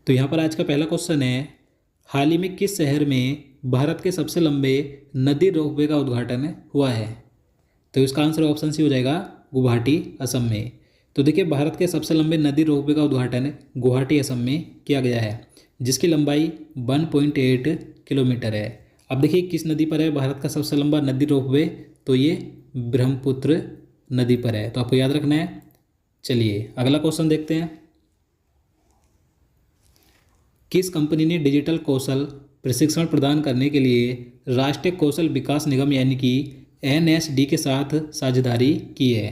तो यहाँ पर आज का पहला क्वेश्चन है, हाल ही में किस शहर में भारत के सबसे लंबे नदी रोपवे का उद्घाटन हुआ है? तो इसका आंसर ऑप्शन सी हो जाएगा गुवाहाटी असम में। तो देखिए, भारत के सबसे लंबे नदी रोपवे का उद्घाटन गुवाहाटी असम में किया गया है, जिसकी लंबाई 1.8 किलोमीटर है। अब देखिए किस नदी पर है भारत का सबसे लंबा नदी रोपवे, तो ये ब्रह्मपुत्र नदी पर है, तो आपको याद रखना है। चलिए अगला क्वेश्चन देखते हैं। किस कंपनी ने डिजिटल कौशल प्रशिक्षण प्रदान करने के लिए राष्ट्रीय कौशल विकास निगम यानी कि NSD के साथ साझेदारी की है?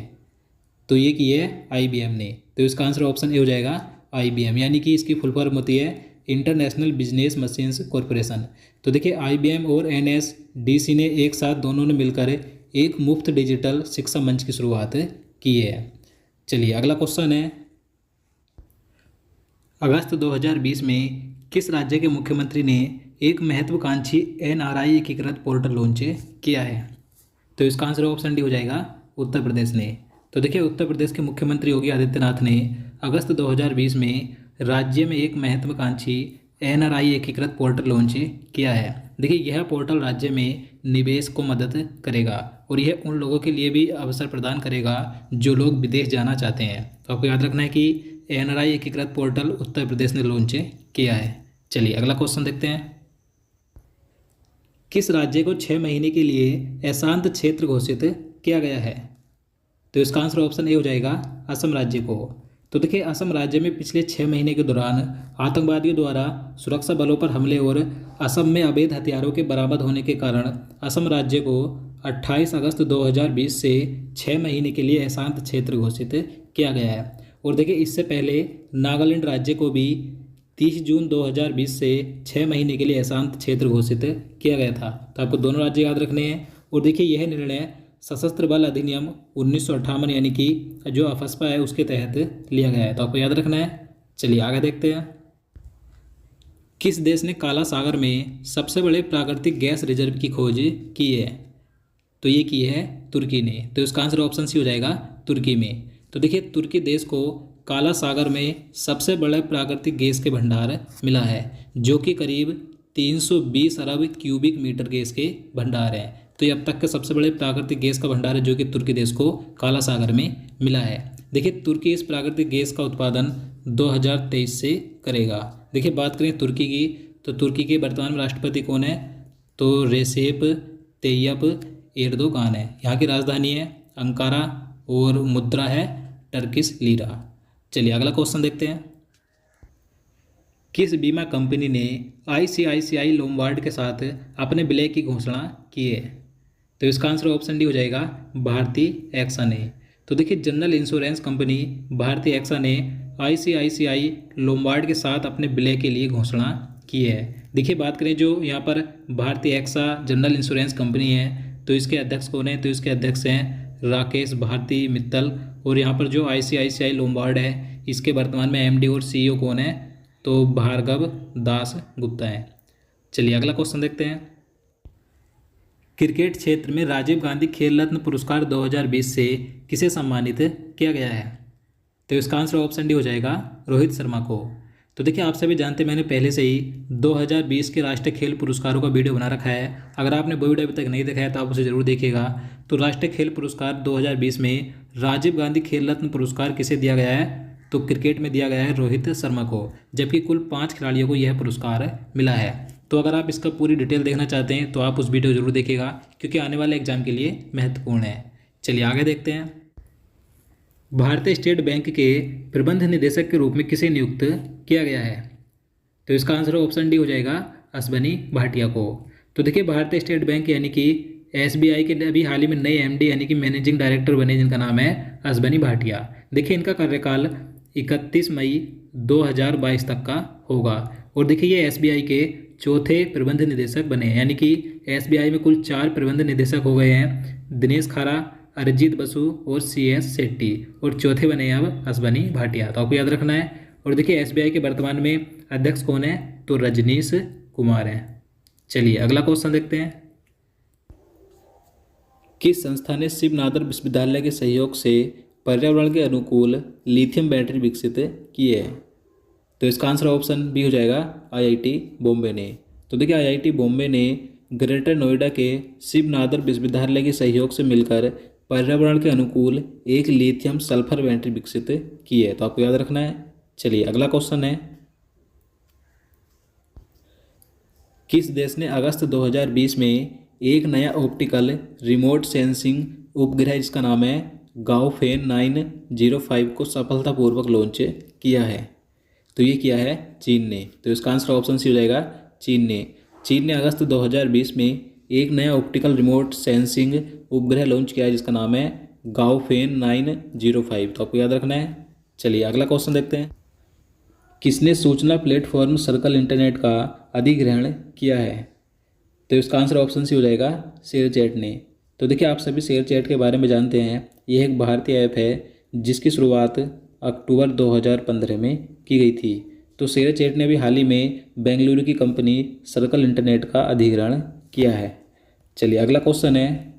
तो ये की है IBM ने। तो इसका आंसर ऑप्शन ए हो जाएगा IBM, यानी कि इसकी फुल फॉर्म होती है इंटरनेशनल बिजनेस मशीन्स कॉरपोरेशन। तो देखिए IBM और NSDC ने एक साथ दोनों ने मिलकर एक मुफ्त डिजिटल शिक्षा मंच की शुरुआत की है। चलिए अगला क्वेश्चन है, अगस्त 2020 में किस राज्य के मुख्यमंत्री ने एक महत्वाकांक्षी NRI एकीकृत पोर्टल लॉन्च किया है? तो इसका आंसर ऑप्शन डी हो जाएगा उत्तर प्रदेश ने। तो देखिए उत्तर प्रदेश के मुख्यमंत्री योगी आदित्यनाथ ने अगस्त 2020 में राज्य में एक महत्वाकांक्षी NRI एकीकृत पोर्टल लॉन्च किया है। देखिए यह पोर्टल राज्य में निवेश को मदद करेगा और यह उन लोगों के लिए भी अवसर प्रदान करेगा जो लोग विदेश जाना चाहते हैं। तो आपको याद रखना है कि NRI एकीकृत पोर्टल उत्तर प्रदेश ने लॉन्च किया है। चलिए अगला क्वेश्चन देखते हैं। किस राज्य को 6 महीने के लिए अशांत क्षेत्र घोषित किया गया है? तो इसका आंसर ऑप्शन ए हो जाएगा असम राज्य को। तो देखिए असम राज्य में पिछले 6 महीने के दौरान आतंकवादियों द्वारा सुरक्षा बलों पर हमले और असम में अवैध हथियारों के बरामद होने के कारण असम राज्य को 28 अगस्त 2020 से 6 महीने के लिए अशांत क्षेत्र घोषित किया गया है। और देखिए इससे पहले नागालैंड राज्य को भी 30 जून 2020 से 6 महीने के लिए अशांत क्षेत्र घोषित किया गया था। तो आपको दोनों राज्य याद रखने हैं। और देखिए यह निर्णय सशस्त्र बल अधिनियम 1958 यानी कि जो अफस्पा है उसके तहत लिया गया है, तो आपको याद रखना है। चलिए आगे देखते हैं। किस देश ने काला सागर में सबसे बड़े प्राकृतिक गैस रिजर्व की खोज की है? तो ये की है तुर्की ने। तो इसका आंसर ऑप्शन सी हो जाएगा तुर्की में। तो देखिए तुर्की देश को काला सागर में सबसे बड़े प्राकृतिक गैस के भंडार मिला है, जो कि करीब 320 अरब क्यूबिक मीटर गैस के भंडार हैं। तो ये अब तक के सबसे बड़े प्राकृतिक गैस का भंडार है, जो कि तुर्की देश को काला सागर में मिला है। देखिए तुर्की इस प्राकृतिक गैस का उत्पादन 2023 से करेगा। देखिए बात करें तुर्की की, तो तुर्की के वर्तमान में राष्ट्रपति कौन है? तो रेसेप तैयप एर्दोगान है। यहाँ की राजधानी है अंकारा और मुद्रा है टर्किश लीरा। चलिए अगला क्वेश्चन देखते हैं। किस बीमा कंपनी ने ICICI लोम्बार्ड के साथ अपने विलय की घोषणा की है? तो इसका आंसर ऑप्शन डी हो जाएगा भारतीय एक्सा ने। तो देखिए जनरल इंश्योरेंस कंपनी भारतीय एक्सा ने ICICI लोम्बार्ड के साथ अपने विलय के लिए घोषणा की है। देखिए बात करें जो यहाँ पर भारतीय एक्सा जनरल इंश्योरेंस कंपनी है, तो इसके अध्यक्ष कौन है? तो इसके अध्यक्ष हैं राकेश भारती मित्तल। और यहाँ पर जो ICICI लोम्बार्ड है इसके वर्तमान में MD और CEO कौन है? तो भार्गव दास गुप्ता है। चलिए अगला क्वेश्चन देखते हैं। क्रिकेट क्षेत्र में राजीव गांधी खेल रत्न पुरस्कार 2020 से किसे सम्मानित किया गया है? तो इसका आंसर ऑप्शन डी हो जाएगा रोहित शर्मा को। तो देखिए आप सभी जानते हैं मैंने पहले से ही 2020 के राष्ट्रीय खेल पुरस्कारों का वीडियो बना रखा है। अगर आपने वो वीडियो अभी तक नहीं देखा है तो आप उसे जरूर देखिएगा। तो राष्ट्रीय खेल पुरस्कार 2020 में राजीव गांधी खेल रत्न पुरस्कार किसे दिया गया है? तो क्रिकेट में दिया गया है रोहित शर्मा को, जबकि कुल 5 खिलाड़ियों को यह पुरस्कार मिला है। तो अगर आप इसका पूरी डिटेल देखना चाहते हैं तो आप उस वीडियो जरूर देखिएगा, क्योंकि आने वाले एग्जाम के लिए महत्वपूर्ण है। चलिए आगे देखते हैं। भारतीय स्टेट बैंक के प्रबंध निदेशक के रूप में किसे नियुक्त किया गया है? तो इसका आंसर ऑप्शन डी हो जाएगा अश्वनी भाटिया को। तो देखिए भारतीय स्टेट बैंक यानी कि SBI के अभी हाल ही में नए MD यानी कि मैनेजिंग डायरेक्टर बने, जिनका नाम है अश्वनी भाटिया। देखिए इनका कार्यकाल 31 मई 2022 तक का होगा। और देखिए ये SBI के चौथे प्रबंध निदेशक बने हैं, यानी कि SBI में कुल 4 प्रबंध निदेशक हो गए हैं, दिनेश खारा, अरिजीत बसु और CS शेट्टी। और चौथे बने हैं अब अश्वनी भाटिया। तो आपको याद रखना है। और देखिए SBI के वर्तमान में अध्यक्ष कौन है? तो रजनीश कुमार हैं। चलिए अगला क्वेश्चन देखते हैं। किस संस्था ने शिव नादर विश्वविद्यालय के सहयोग से पर्यावरण के अनुकूल लिथियम बैटरी विकसित की है? तो इसका आंसर ऑप्शन बी हो जाएगा आईआईटी बॉम्बे ने। तो देखिए आईआईटी बॉम्बे ने ग्रेटर नोएडा के शिव नादर विश्वविद्यालय के सहयोग से मिलकर पर्यावरण के अनुकूल एक लिथियम सल्फर बैटरी विकसित की है। तो आपको याद रखना है। चलिए अगला क्वेश्चन है, किस देश ने अगस्त 2020 में एक नया ऑप्टिकल रिमोट सेंसिंग उपग्रह जिसका नाम है गाओफेन 905 को सफलतापूर्वक लॉन्च किया है? तो ये किया है चीन ने। तो इसका आंसर ऑप्शन सी हो जाएगा चीन ने अगस्त 2020 में एक नया ऑप्टिकल रिमोट सेंसिंग उपग्रह लॉन्च किया है जिसका नाम है गाओफेन 905। तो आपको याद रखना है। चलिए अगला क्वेश्चन देखते हैं, किसने सूचना प्लेटफॉर्म सर्कल इंटरनेट का अधिग्रहण किया है? तो इसका आंसर ऑप्शन सी हो जाएगा शेयरचैट ने। तो देखिए आप सभी शेयरचैट के बारे में जानते हैं, यह एक भारतीय ऐप है जिसकी शुरुआत अक्टूबर 2015 में की गई थी। तो शेयरचैट ने अभी हाल ही में बेंगलुरु की कंपनी सर्कल इंटरनेट का अधिग्रहण किया है। चलिए अगला क्वेश्चन है,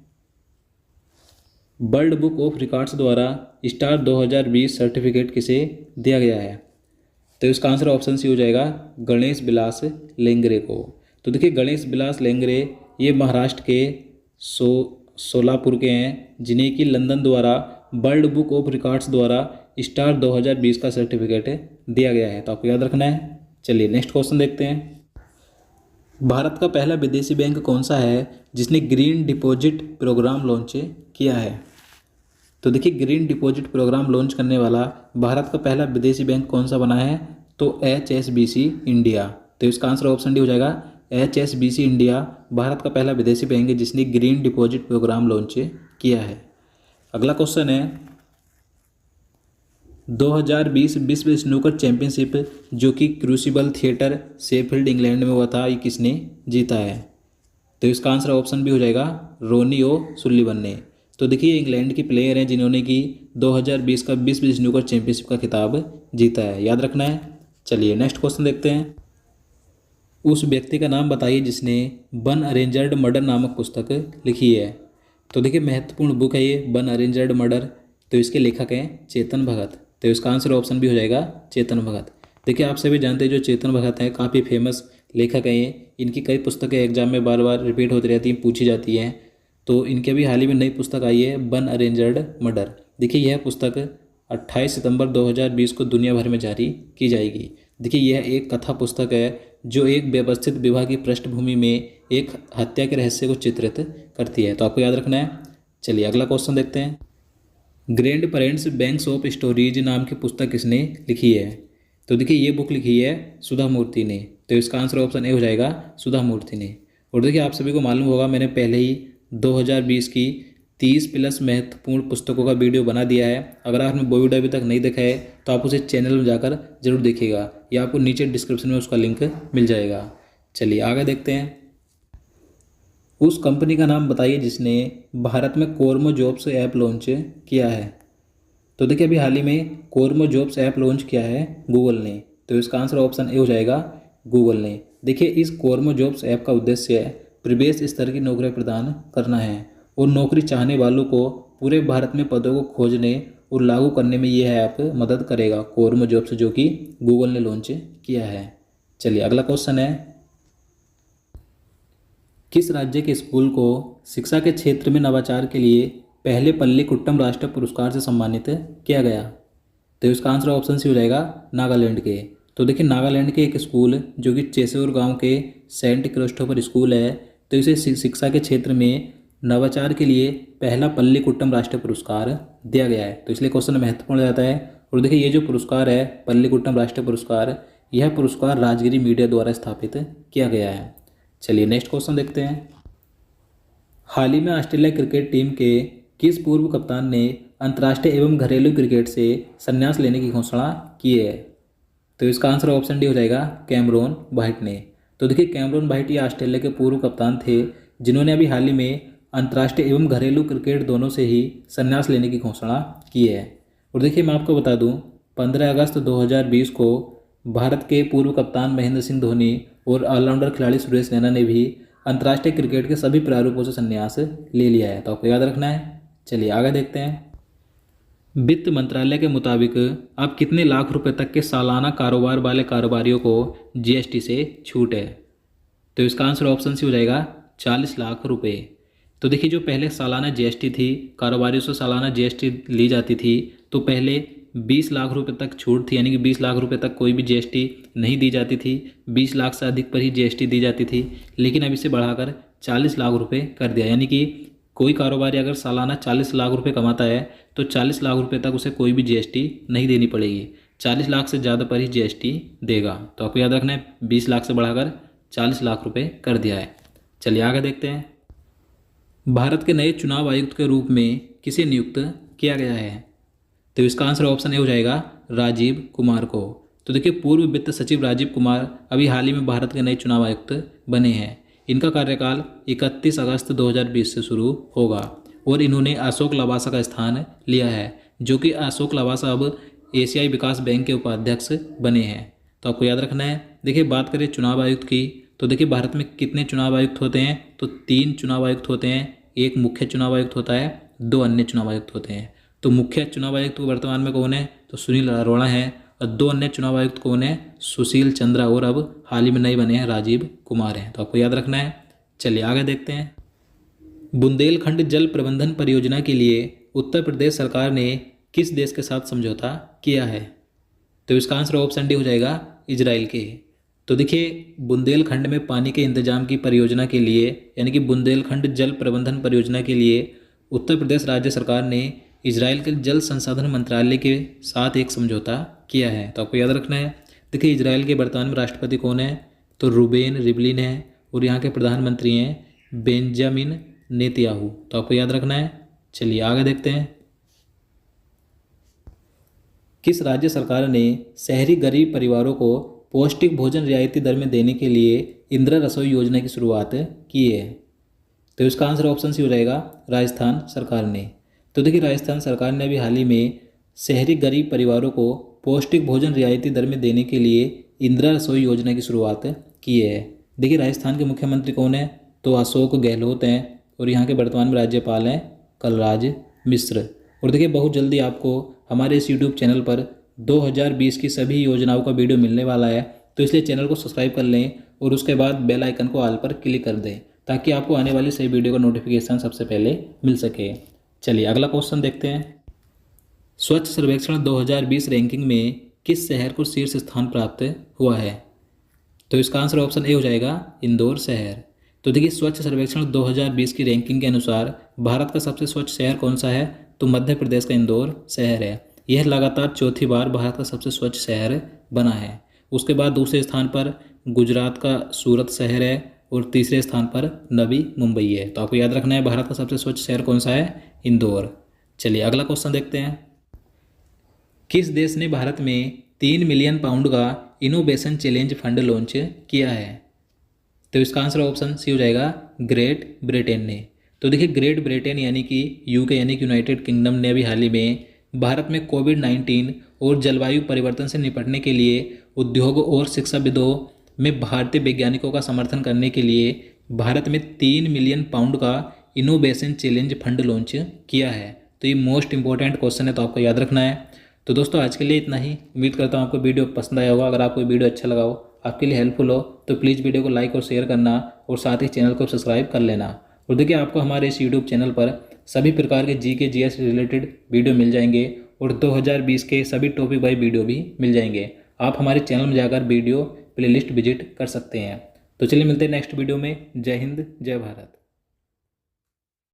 वर्ल्ड बुक ऑफ रिकॉर्ड्स द्वारा स्टार 2020 सर्टिफिकेट किसे दिया गया है? तो इसका आंसर ऑप्शन सी हो जाएगा गणेश बिलास लेंगरे को। तो देखिए गणेश बिलास लेंगरे ये महाराष्ट्र के सोलापुर के हैं, जिन्हें कि लंदन द्वारा वर्ल्ड बुक ऑफ रिकॉर्ड्स द्वारा स्टार 2020 का सर्टिफिकेट दिया गया है। तो आपको याद रखना है। चलिए नेक्स्ट क्वेश्चन देखते हैं, भारत का पहला विदेशी बैंक कौन सा है जिसने ग्रीन डिपॉजिट प्रोग्राम लॉन्च किया है? तो देखिए ग्रीन डिपॉजिट प्रोग्राम लॉन्च करने वाला भारत का पहला विदेशी बैंक कौन सा बना है? तो HSBC इंडिया। तो इसका आंसर ऑप्शन डी हो जाएगा HSBC इंडिया भारत का पहला विदेशी बैंक है जिसने ग्रीन डिपॉजिट प्रोग्राम लॉन्च किया है। अगला क्वेश्चन है, 2020 विश्व स्नूकर चैंपियनशिप जो कि क्रूसिबल थिएटर शेफील्ड इंग्लैंड में हुआ था, ये किसने जीता है? तो इसका आंसर ऑप्शन भी हो जाएगा रोनी ओ सुल्लिवन ने। तो देखिए इंग्लैंड की प्लेयर हैं जिन्होंने कि 2020 का विश्व स्नूकर चैंपियनशिप का खिताब जीता है, याद रखना है। चलिए नेक्स्ट क्वेश्चन देखते हैं, उस व्यक्ति का नाम बताइए जिसने वन अरेंजर्ड मर्डर नामक पुस्तक लिखी है? तो देखिए महत्वपूर्ण बुक है ये वन अरेंजर्ड मर्डर। तो इसके लेखक हैं चेतन भगत। तो इसका आंसर ऑप्शन भी हो जाएगा चेतन भगत। देखिए आप सभी जानते हैं जो चेतन भगत हैं काफ़ी फेमस लेखक हैं ये, इनकी कई पुस्तकें एग्जाम में बार बार रिपीट होती रहती हैं, पूछी जाती हैं। तो इनके अभी हाल ही में नई पुस्तक आई है वन अरेंजर्ड मर्डर। देखिए यह पुस्तक 28 सितंबर 2020 को दुनिया भर में जारी की जाएगी। देखिए यह एक कथा पुस्तक है जो एक व्यवस्थित विवाह की पृष्ठभूमि में एक हत्या के रहस्य को चित्रित करती है। तो आपको याद रखना है। चलिए अगला क्वेश्चन देखते हैं, grand parents banks of stories नाम की पुस्तक किसने लिखी है? तो देखिए ये बुक लिखी है सुधा मूर्ति ने। तो इसका आंसर ऑप्शन ए हो जाएगा सुधा मूर्ति ने। और देखिए आप सभी को मालूम होगा मैंने पहले ही 2020 की 30+ महत्वपूर्ण पुस्तकों का वीडियो बना दिया है। अगर आपने वो वीडियो अभी तक नहीं देखा है तो आप उसे चैनल में जाकर जरूर देखिएगा, या आपको नीचे डिस्क्रिप्शन में उसका लिंक मिल जाएगा। चलिए आगे देखते हैं, उस कंपनी का नाम बताइए जिसने भारत में कोरमो जॉब्स ऐप लॉन्च किया है? तो देखिए अभी हाल ही में कोरमो जॉब्स ऐप लॉन्च किया है गूगल ने। तो इसका आंसर ऑप्शन ए हो जाएगा गूगल ने। देखिए इस कोरमो जॉब्स ऐप का उद्देश्य प्रवेश स्तर की नौकरी प्रदान करना है और नौकरी चाहने वालों को पूरे भारत में पदों को खोजने और लागू करने में यह ऐप मदद करेगा, कोरमो जॉब्स जो कि गूगल ने लॉन्च किया है। चलिए अगला क्वेश्चन है, किस राज्य के स्कूल को शिक्षा के क्षेत्र में नवाचार के लिए पहले पल्लीकुट्टम राष्ट्रीय पुरस्कार से सम्मानित किया गया? तो इसका आंसर ऑप्शन सी हो जाएगा नागालैंड के। तो देखिए नागालैंड के एक स्कूल जो कि चेसूर गांव के सेंट क्रिस्टोफर स्कूल है, तो इसे शिक्षा के क्षेत्र में नवाचार के लिए पहला पल्लीकुट्टम राष्ट्रीय पुरस्कार दिया गया है। तो इसलिए क्वेश्चन महत्वपूर्ण रहता है। और देखिए ये जो पुरस्कार है पल्लीकुट्टम राष्ट्रीय पुरस्कार, यह पुरस्कार राजगिरी मीडिया द्वारा स्थापित किया गया है। चलिए नेक्स्ट क्वेश्चन देखते हैं, हाल ही में ऑस्ट्रेलिया क्रिकेट टीम के किस पूर्व कप्तान ने अंतर्राष्ट्रीय एवं घरेलू क्रिकेट से संन्यास लेने की घोषणा की है? तो इसका आंसर ऑप्शन डी हो जाएगा कैमरॉन वाइट ने। तो देखिए कैमरॉन वाइट ये ऑस्ट्रेलिया के पूर्व कप्तान थे जिन्होंने अभी हाल ही में अंतर्राष्ट्रीय एवं घरेलू क्रिकेट दोनों से ही संन्यास लेने की घोषणा की है। और देखिए मैं आपको बता दूं 15 अगस्त 2020 को भारत के पूर्व कप्तान महेंद्र सिंह धोनी और ऑलराउंडर खिलाड़ी सुरेश रैना ने भी अंतर्राष्ट्रीय क्रिकेट के सभी प्रारूपों से संन्यास ले लिया है। तो आपको याद रखना है। चलिए आगे देखते हैं, वित्त मंत्रालय के मुताबिक अब कितने लाख रुपए तक के सालाना कारोबार वाले कारोबारियों को जीएसटी से छूट है? तो इसका आंसर ऑप्शन सी हो जाएगा 40 लाख रुपए। तो देखिए, जो पहले सालाना जीएसटी थी, कारोबारियों से सालाना जीएसटी ली जाती थी, तो पहले 20 लाख रुपए तक छूट थी, यानी कि 20 लाख रुपए तक कोई भी जीएसटी नहीं दी जाती थी, 20 लाख से अधिक पर ही जीएसटी दी जाती थी। लेकिन अब इसे बढ़ाकर 40 लाख रुपए कर दिया, यानी कि कोई कारोबारी अगर सालाना 40 लाख रुपए कमाता है तो 40 लाख रुपए तक उसे कोई भी जीएसटी नहीं देनी पड़ेगी, 40 लाख से ज़्यादा पर ही जीएसटी देगा। तो आपको याद रखना है 20 लाख से बढ़ाकर 40 लाख रुपए कर दिया है। चलिए आगे देखते हैं। भारत के नए चुनाव आयुक्त के रूप में किसे नियुक्त किया गया है? तो इसका आंसर ऑप्शन ए हो जाएगा राजीव कुमार को। तो देखिए, पूर्व वित्त सचिव राजीव कुमार अभी हाल ही में भारत के नए चुनाव आयुक्त बने हैं। इनका कार्यकाल 31 अगस्त 2020 से शुरू होगा और इन्होंने अशोक लवासा का स्थान लिया है, जो कि अशोक लवासा अब एशियाई विकास बैंक के उपाध्यक्ष बने हैं। तो आपको याद रखना है। देखिए, बात करें चुनाव आयुक्त की, तो देखिए भारत में कितने चुनाव आयुक्त होते हैं? तो 3 चुनाव आयुक्त होते हैं। एक मुख्य चुनाव आयुक्त होता है, 2 अन्य चुनाव आयुक्त होते हैं। तो मुख्य चुनाव आयुक्त वर्तमान में कौन है? तो सुनील अरोड़ा है। और 2 अन्य चुनाव आयुक्त कौन है? सुशील चंद्रा, और अब हाल ही में नए बने हैं राजीव कुमार हैं। तो आपको याद रखना है। चलिए आगे देखते हैं। बुंदेलखंड जल प्रबंधन परियोजना के लिए उत्तर प्रदेश सरकार ने किस देश के साथ समझौता किया है? तो इसका आंसर ऑप्शन डी हो जाएगा इजराइल के। तो देखिए, बुंदेलखंड में पानी के इंतजाम की परियोजना के लिए, यानी कि बुंदेलखंड जल प्रबंधन परियोजना के लिए उत्तर प्रदेश राज्य सरकार ने इजराइल के जल संसाधन मंत्रालय के साथ एक समझौता किया है। तो आपको याद रखना है। देखिए, इजराइल के वर्तमान में राष्ट्रपति कौन है? तो रूबेन रिवलिन है, और यहाँ के प्रधानमंत्री हैं बेंजामिन नेतन्याहू। तो आपको याद रखना है। चलिए आगे देखते हैं। किस राज्य सरकार ने शहरी गरीब परिवारों को पौष्टिक भोजन रियायती दर में देने के लिए इंदिरा रसोई योजना की शुरुआत की है? तो इसका आंसर ऑप्शन सी हो जाएगा राजस्थान सरकार ने। तो देखिए, राजस्थान सरकार ने अभी हाल ही में शहरी गरीब परिवारों को पौष्टिक भोजन रियायती दर में देने के लिए इंदिरा रसोई योजना की शुरुआत की है। देखिए, राजस्थान के मुख्यमंत्री कौन है? तो अशोक गहलोत हैं, और यहाँ के वर्तमान में राज्यपाल हैं कलराज मिश्र। और देखिए, बहुत जल्दी आपको हमारे इस यूट्यूब चैनल पर 2020 की सभी योजनाओं का वीडियो मिलने वाला है। तो इसलिए चैनल को सब्सक्राइब कर लें और उसके बाद बेल आइकन को ऑल पर क्लिक कर दें, ताकि आपको आने वाली सभी वीडियो का नोटिफिकेशन सबसे पहले मिल सके। चलिए अगला क्वेश्चन देखते हैं। स्वच्छ सर्वेक्षण 2020 रैंकिंग में किस शहर को शीर्ष स्थान प्राप्त हुआ है? तो इसका आंसर ऑप्शन ए हो जाएगा इंदौर शहर। तो देखिए, स्वच्छ सर्वेक्षण 2020 की रैंकिंग के अनुसार भारत का सबसे स्वच्छ शहर कौन सा है? तो मध्य प्रदेश का इंदौर शहर है। यह लगातार चौथी बार भारत का सबसे स्वच्छ शहर बना है। उसके बाद दूसरे स्थान पर गुजरात का सूरत शहर है, और तीसरे स्थान पर नवी मुंबई है। तो आपको याद रखना है, भारत का सबसे स्वच्छ शहर कौन सा है? इंदौर। चलिए अगला क्वेश्चन देखते हैं। किस देश ने भारत में 3 मिलियन पाउंड का इनोवेशन चैलेंज फंड लॉन्च किया है? तो इसका आंसर ऑप्शन सी हो जाएगा ग्रेट ब्रिटेन ने। तो देखिए, ग्रेट ब्रिटेन यानी कि यूके यानी कि यूनाइटेड किंगडम ने अभी हाल ही में भारत में कोविड-19 और जलवायु परिवर्तन से निपटने के लिए उद्योग और शिक्षाविदों में भारतीय वैज्ञानिकों का समर्थन करने के लिए भारत में 3 मिलियन पाउंड का इनोवेशन चैलेंज फंड लॉन्च किया है। तो ये मोस्ट इंपॉर्टेंट क्वेश्चन है, तो आपको याद रखना है। तो दोस्तों, आज के लिए इतना ही। उम्मीद करता हूँ आपको वीडियो पसंद आया होगा। अगर आपको वीडियो अच्छा लगा हो, आपके लिए हेल्पफुल हो, तो प्लीज़ वीडियो को लाइक और शेयर करना, और साथ ही चैनल को सब्सक्राइब कर लेना। और देखिए, आपको हमारे इस यूट्यूब चैनल पर सभी प्रकार के जीके जीएस रिलेटेड वीडियो मिल जाएंगे, और 2020 के सभी टॉपिक वाइज वीडियो भी मिल जाएंगे। आप हमारे चैनल में जाकर वीडियो प्लेलिस्ट विजिट कर सकते हैं। तो चलिए मिलते हैं नेक्स्ट वीडियो में। जय हिंद, जय भारत।